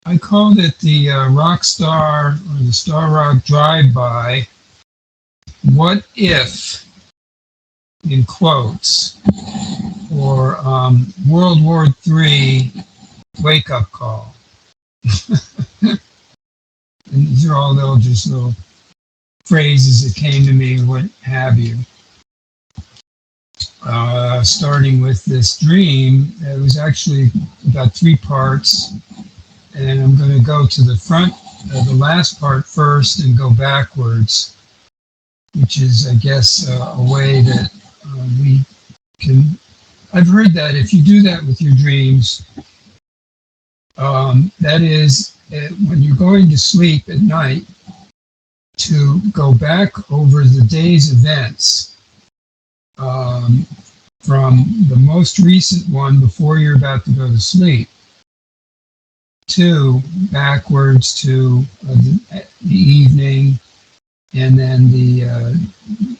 I called it the rock star or the Star Rock drive-by. What if, in quotes, or World War III wake-up call. And these are all little phrases that came to me, what have you. Starting with this dream, it was actually about 3 parts, and I'm going to go to the front, the last part first, and go backwards, which is, I guess, a way that we can. I've heard that if you do that with your dreams, that is, when you're going to sleep at night, to go back over the day's events. From the most recent one before you're about to go to sleep to backwards to the evening, and then the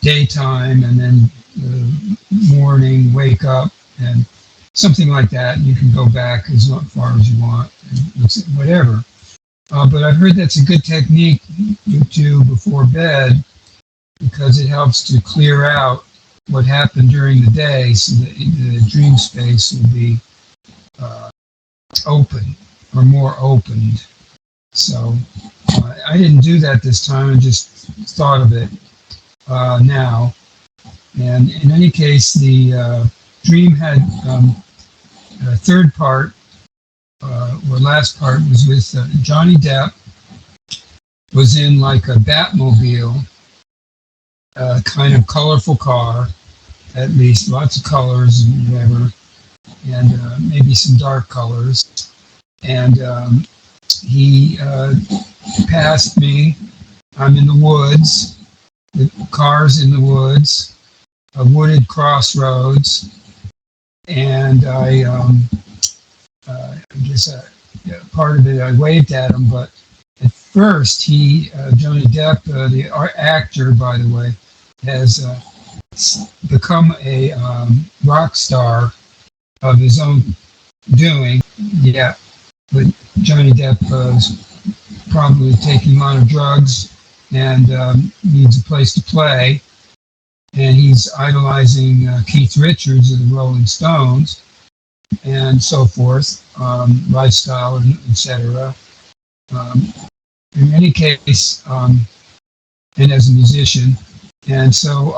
daytime, and then the morning, wake up, and something like that. You can go back as far as you want, whatever. But I've heard that's a good technique to do before bed, because it helps to clear out what happened during the day, so that the dream space will be open, or more opened. So I didn't do that this time, I just thought of it now. And in any case, the dream had a third part, or last part, was with Johnny Depp, was in like a Batmobile, kind of colorful car, at least lots of colors and whatever, and maybe some dark colors. And he passed me. I'm in the woods, the car's in the woods, a wooded crossroads, and I guess part of it I waved at him, but at first he, Johnny Depp, the actor, by the way, has become a rock star of his own doing. Yeah, but Johnny Depp is probably taking a lot of drugs and needs a place to play. And he's idolizing Keith Richards of the Rolling Stones and so forth, lifestyle, etc. In any case, and as a musician. And so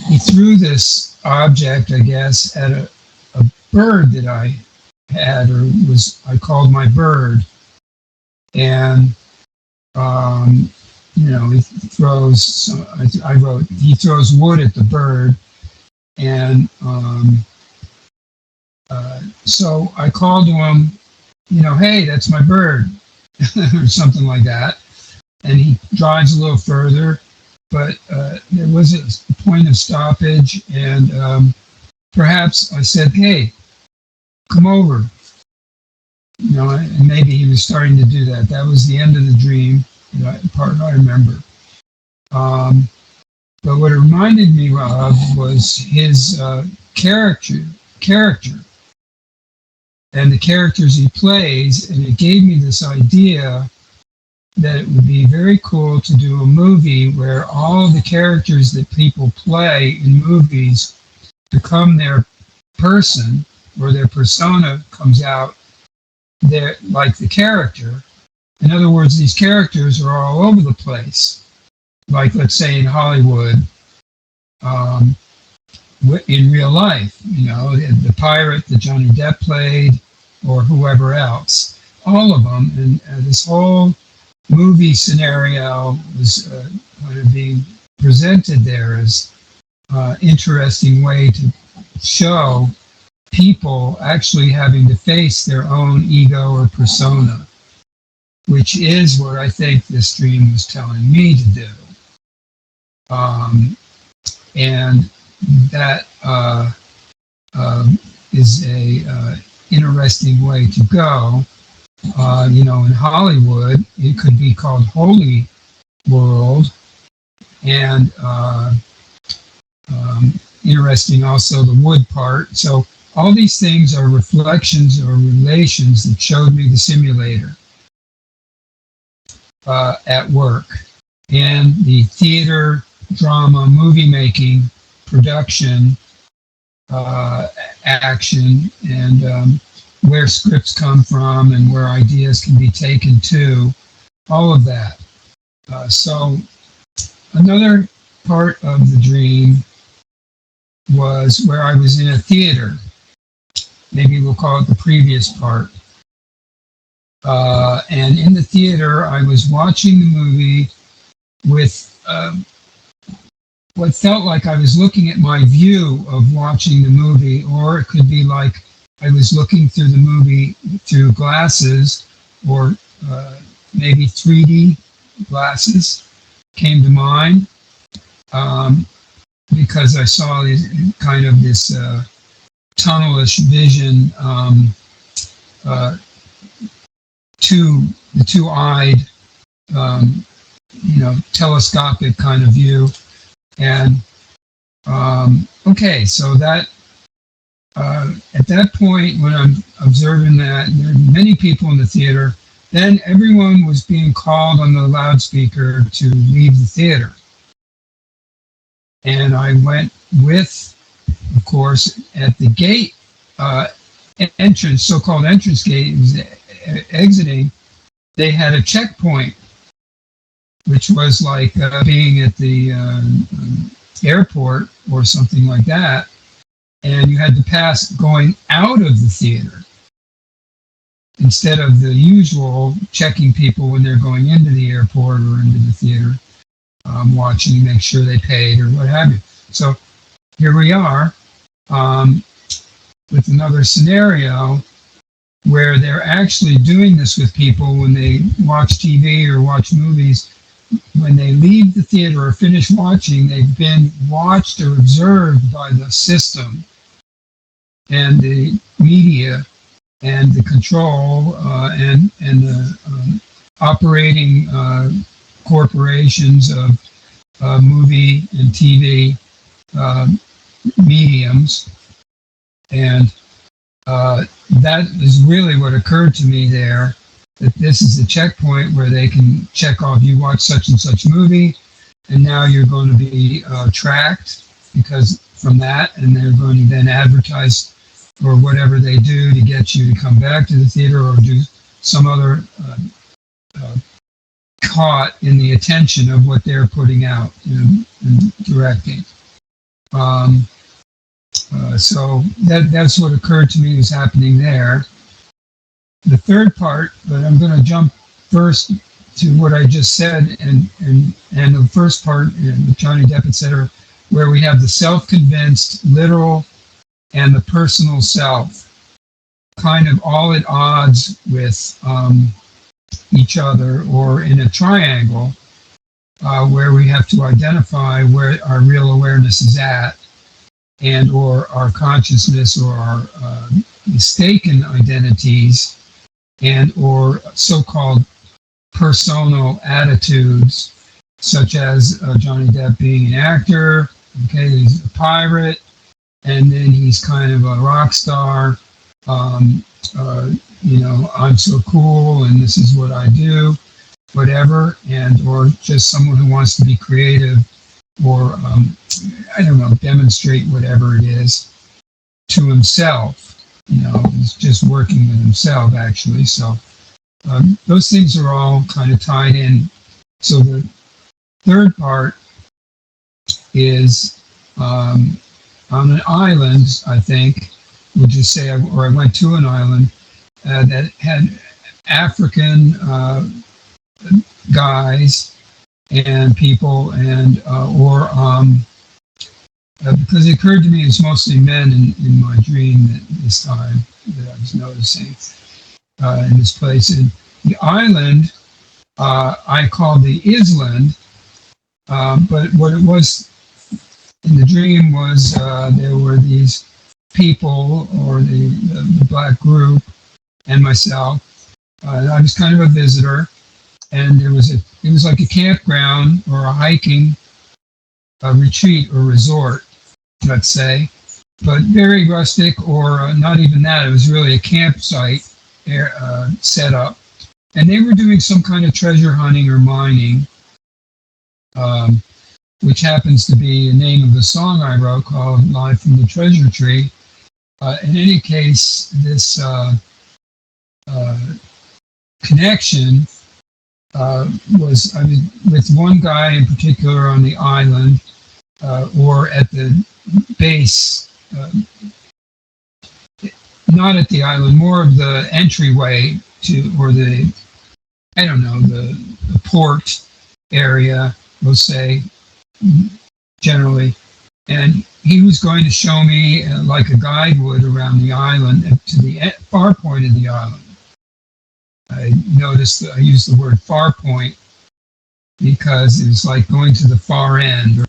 he threw this object, I guess, at a bird that I had, or I called my bird. And, he throws, I wrote, he throws wood at the bird. And so I called to him, hey, that's my bird, or something like that. And he drives a little further, but there was a point of stoppage, and perhaps I said, hey, come over. And maybe he was starting to do that. That was the end of the dream, part I remember. But what it reminded me of was his character, and the characters he plays, and it gave me this idea that it would be very cool to do a movie where all of the characters that people play in movies become their person, or their persona comes out there like the character. In other words, these characters are all over the place. Like, let's say in Hollywood, in real life, the pirate that Johnny Depp played, or whoever else, all of them, and this whole movie scenario was kind of being presented there as interesting way to show people actually having to face their own ego or persona, which is what I think this dream was telling me to do. And that is a interesting way to go. In Hollywood, it could be called Holy World, and interesting also the wood part. So all these things are reflections or relations that showed me the simulator. at work in the theater, drama, movie making, production, action, and where scripts come from and where ideas can be taken to, all of that. So another part of the dream was where I was in a theater. Maybe we'll call it the previous part. And in the theater, I was watching the movie with what felt like I was looking at my view of watching the movie, or it could be like I was looking through the movie through glasses, or maybe 3D glasses came to mind, because I saw this kind of this tunnelish vision, the two-eyed, telescopic kind of view. And okay, so that at that point when I'm observing that, and there are many people in the theater, then everyone was being called on the loudspeaker to leave the theater. And I went with, of course, at the gate entrance, so-called entrance gate, exiting, they had a checkpoint, which was like being at the airport or something like that, and you had to pass going out of the theater instead of the usual checking people when they're going into the airport or into the theater, watching to make sure they paid or what have you. So here we are with another scenario where they're actually doing this with people when they watch TV or watch movies. When they leave the theater or finish watching, they've been watched or observed by the system and the media and the control and the operating corporations of movie and TV mediums. And that is really what occurred to me there, that this is the checkpoint where they can check off, you watch such and such movie, and now you're going to be tracked because from that, and they're going to then advertise or whatever they do to get you to come back to the theater or do some other caught in the attention of what they're putting out and directing. So that's what occurred to me was happening there. The third part, but I'm going to jump first to what I just said, and the first part, with Johnny Depp, etc., where we have the self-convinced, literal, and the personal self, kind of all at odds with each other, or in a triangle, where we have to identify where our real awareness is at, and or our consciousness or our mistaken identities, and or so-called personal attitudes, such as Johnny Depp being an actor, okay, he's a pirate, and then he's kind of a rock star, I'm so cool and this is what I do, whatever, and or just someone who wants to be creative or, demonstrate whatever it is to himself. He's just working with himself, actually. So those things are all kind of tied in. So the third part is on an island, I think, we'll just say, or I went to an island that had African guys and people, and because it occurred to me it's mostly men in my dream this time that I was noticing in this place. And the island I called the Island, but what it was in the dream was there were these people, or the black group, and myself. I was kind of a visitor, and it was like a campground or a hiking retreat or resort, let's say, but very rustic, or not even that. It was really a campsite set up, and they were doing some kind of treasure hunting or mining, which happens to be the name of the song I wrote called Live from the Treasure Tree. In any case, this connection was, I mean, with one guy in particular on the island, or at the base, not at the island, more of the entryway to, or the, I don't know, the port area, we'll say, generally. And he was going to show me, like a guide would, around the island to the far point of the island. I noticed that I used the word far point because it's like going to the far end.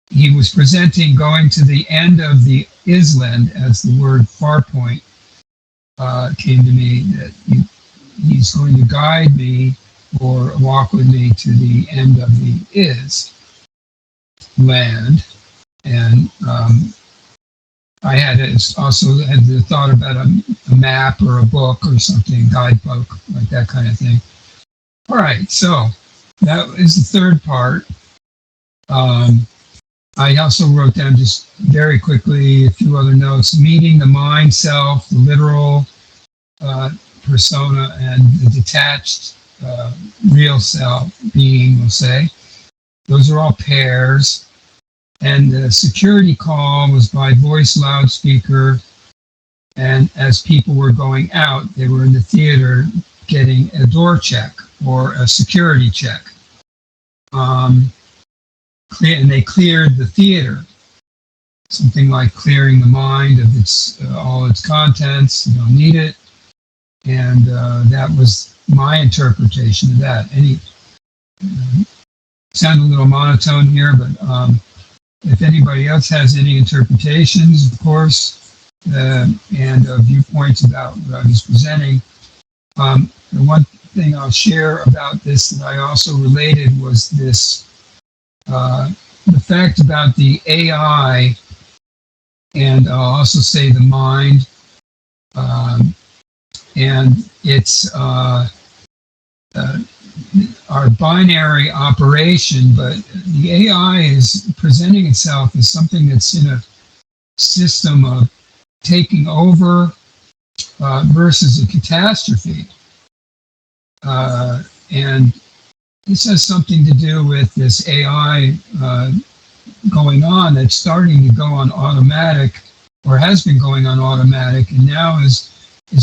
He was presenting going to the end of the island as the word far point came to me, that he's going to guide me or walk with me to the end of the is land. And I had also had the thought about a map or a book or something, guidebook, like that kind of thing. All right, so that is the third part. I also wrote down just very quickly a few other notes: meeting the mind self, the literal persona, and the detached real self being, we'll say. Those are all pairs. And the security call was by voice loudspeaker. And as people were going out, they were in the theater getting a door check or a security check. And they cleared the theater. Something like clearing the mind of its all its contents. You don't need it. And that was my interpretation of that. Sound a little monotone here, but if anybody else has any interpretations, of course, and viewpoints about what I was presenting, the one thing I'll share about this that I also related was this, the fact about the AI, and I'll also say the mind, and it's our binary operation, but the AI is presenting itself as something that's in a system of taking over versus a catastrophe. And this has something to do with this AI going on that's starting to go on automatic, or has been going on automatic, and now is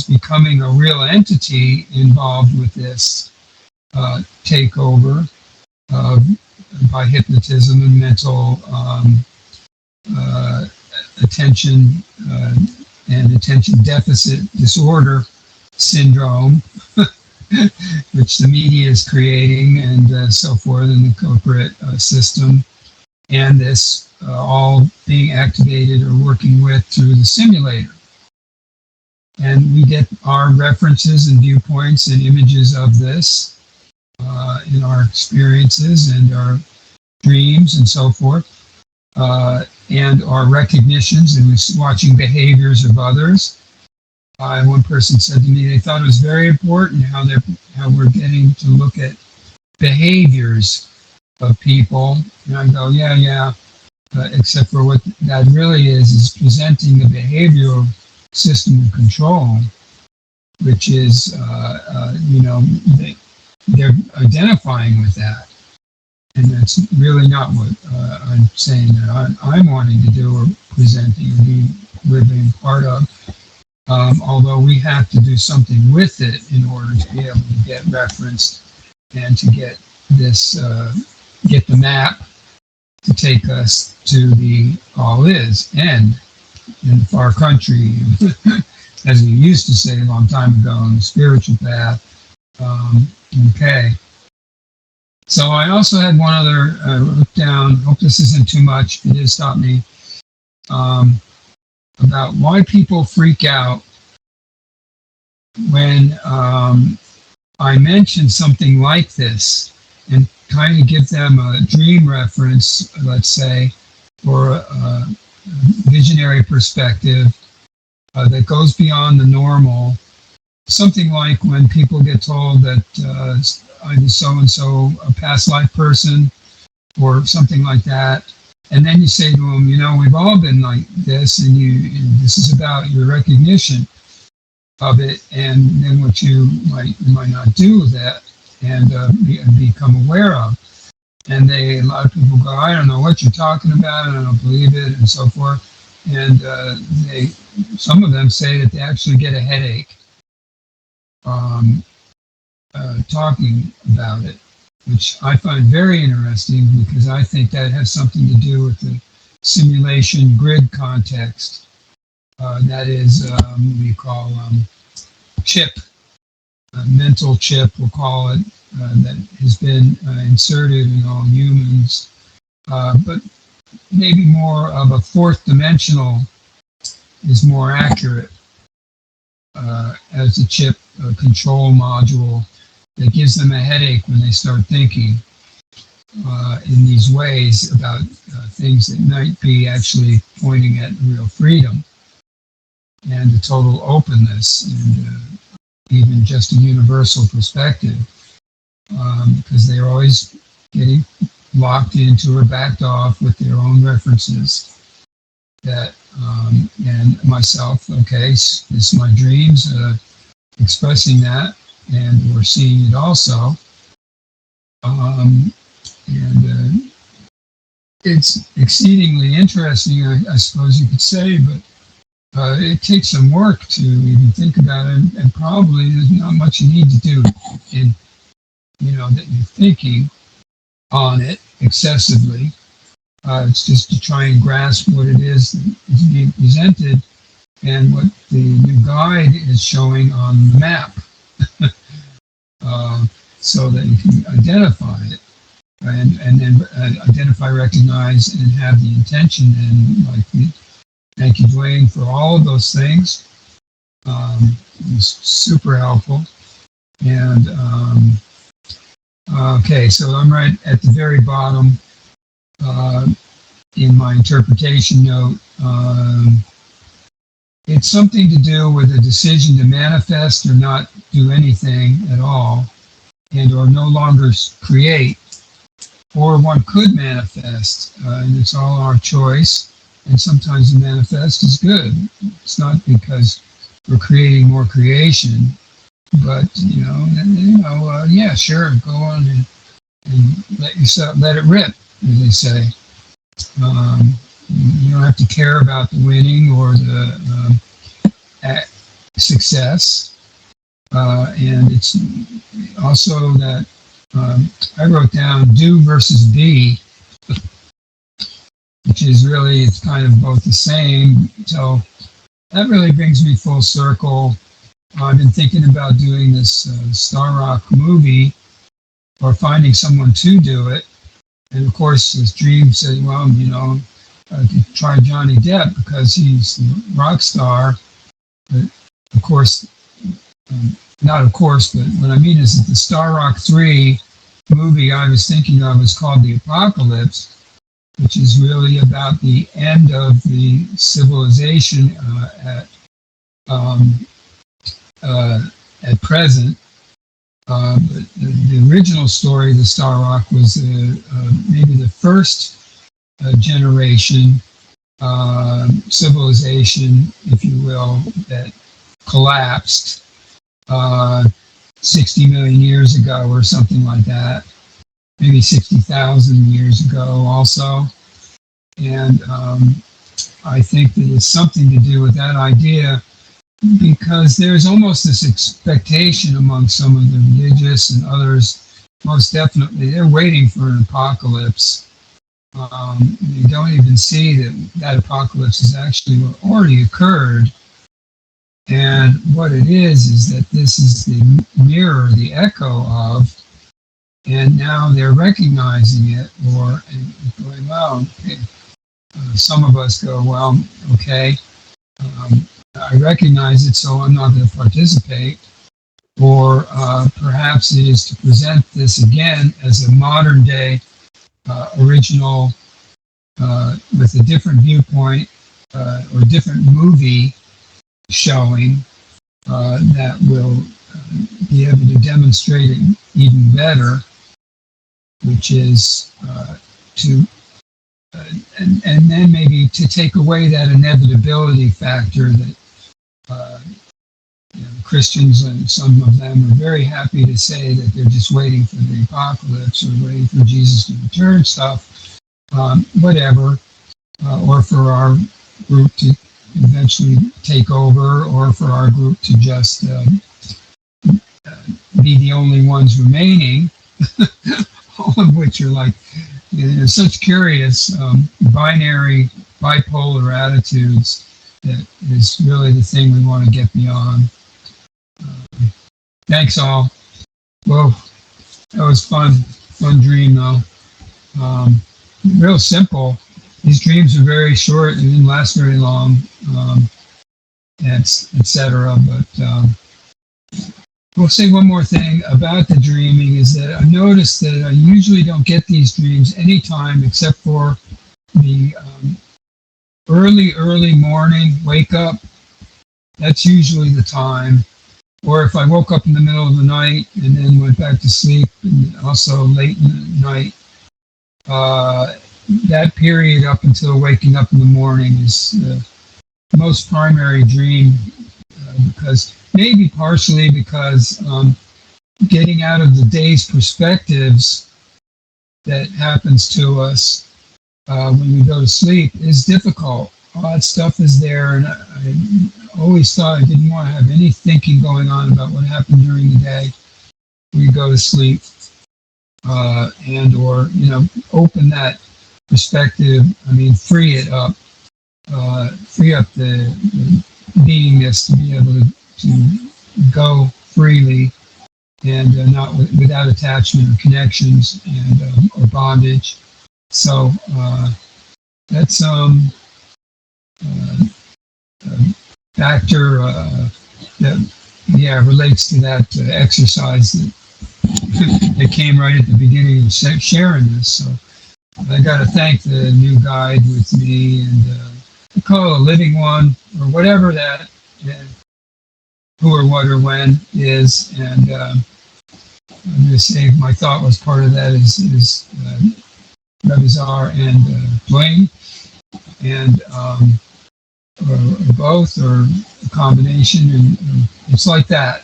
becoming a real entity involved with this takeover by hypnotism and mental attention and attention deficit disorder syndrome, which the media is creating, and so forth, in the corporate system, and this all being activated or working with through the simulator. And we get our references and viewpoints and images of this in our experiences and our dreams and so forth, and our recognitions, and we're watching behaviors of others. One person said to me they thought it was very important how we're getting to look at behaviors of people. And I go, yeah, except for what that really is presenting the behavioral system of control, which is, they're identifying with that. And that's really not what I'm saying that I'm wanting to do or presenting or being part of. Although we have to do something with it in order to be able to get referenced and to get this, get the map to take us to the all-is end in the far country, as we used to say a long time ago, on the spiritual path. Okay. So I also had one other wrote down, hope this isn't too much, it is, stop me, about why people freak out when I mention something like this, and kind of give them a dream reference, let's say, or a visionary perspective that goes beyond the normal, something like when people get told that either so-and-so a past life person or something like that, and then you say to them, we've all been like this, and this is about your recognition of it, and then what you might not do with that, and become aware of. And a lot of people go, I don't know what you're talking about, and I don't believe it, and so forth. And some of them say that they actually get a headache talking about it, which I find very interesting, because I think that has something to do with the simulation grid context. That is what we call chip, mental chip, we'll call it, that has been inserted in all humans, but maybe more of a fourth dimensional is more accurate as a chip control module that gives them a headache when they start thinking in these ways about things that might be actually pointing at real freedom and a total openness, and even just a universal perspective, because they're always getting locked into or backed off with their own references. That and myself, okay, this is my dreams, expressing that, and we're seeing it also, and it's exceedingly interesting, I suppose you could say, but it takes some work to even think about it, and probably there's not much you need to do in, that you're thinking on it excessively. It's just to try and grasp what it is that is being presented and what the new guide is showing on the map, so that you can identify it and then identify, recognize, and have the intention. And thank you, DUANE, for all of those things. It was super helpful. And okay, so I'm right at the very bottom in my interpretation note. It's something to do with a decision to manifest or not do anything at all, and or no longer create, or one could manifest, and it's all our choice. And sometimes the manifest is good. It's not because we're creating more creation, but yeah, sure, go on and let it rip, as they say. You don't have to care about the winning or the success. And it's also that I wrote down do versus be, which is really, it's kind of both the same. So that really brings me full circle. I've been thinking about doing this Star Rock movie, or finding someone to do it. And of course, this dream said, well, I could try Johnny Depp because he's the rock star. But of course, not of course, but what I mean is that the Star Rock 3 movie I was thinking of is called The Apocalypse, which is really about the end of the civilization at present. But the original story of the Star Rock was maybe the first generation civilization, if you will, that collapsed 60 million years ago or something like that, maybe 60,000 years ago also. And I think that it's something to do with that idea, because there's almost this expectation among some of the religious and others, most definitely, they're waiting for an apocalypse. They don't even see that apocalypse has actually already occurred. And what it is that this is the mirror, the echo of, and now they're recognizing it, or going, well, okay. Some of us go, well, okay, I recognize it, so I'm not going to participate. Or perhaps it is to present this again as a modern day original with a different viewpoint or different movie showing, that will be able to demonstrate it even better, which is to and then maybe to take away that inevitability factor that Christians, and some of them are very happy to say that they're just waiting for the apocalypse or waiting for Jesus to return stuff, whatever, or for our group to eventually take over, or for our group to just be the only ones remaining, all of which are like such curious binary, bipolar attitudes that is really the thing we want to get beyond. Thanks all. Whoa, that was fun dream though. Real simple. These dreams are very short and didn't last very long, etc. But we'll say one more thing about the dreaming is that I noticed that I usually don't get these dreams anytime except for the early morning wake up. That's usually the time. Or if I woke up in the middle of the night and then went back to sleep, and also late in the night, that period up until waking up in the morning is the most primary dream, because maybe partially because getting out of the day's perspectives that happens to us when we go to sleep is difficult. All that stuff is there, and I always thought I didn't want to have any thinking going on about what happened during the day when you go to sleep, and or open that perspective. I mean, free it up, free up the beingness to be able to go freely and not without attachment or connections and or bondage. So that's factor that relates to that exercise that came right at the beginning of sharing this. So I got to thank the new guide with me, and I call it a living one or whatever that who or what or when is, and I'm going to say my thought was part of that is Rebizar and DUANE, and or both, or a combination, and it's like that.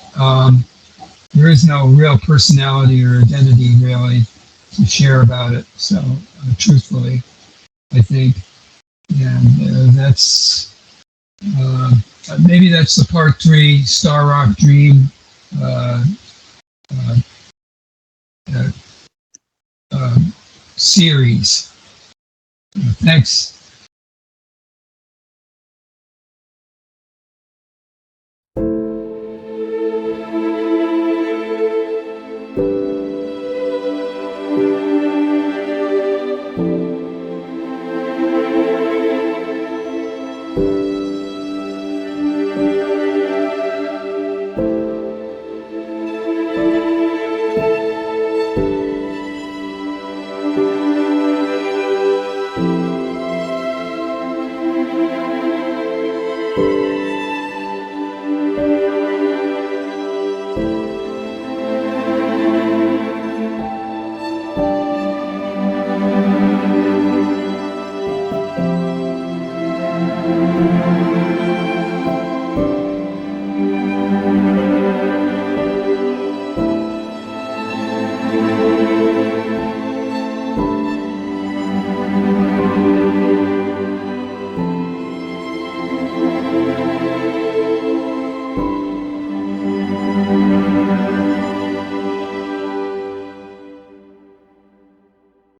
There is no real personality or identity really to share about it. So truthfully, I think, and that's maybe that's the part 3 Star Rock Dream series. Thanks.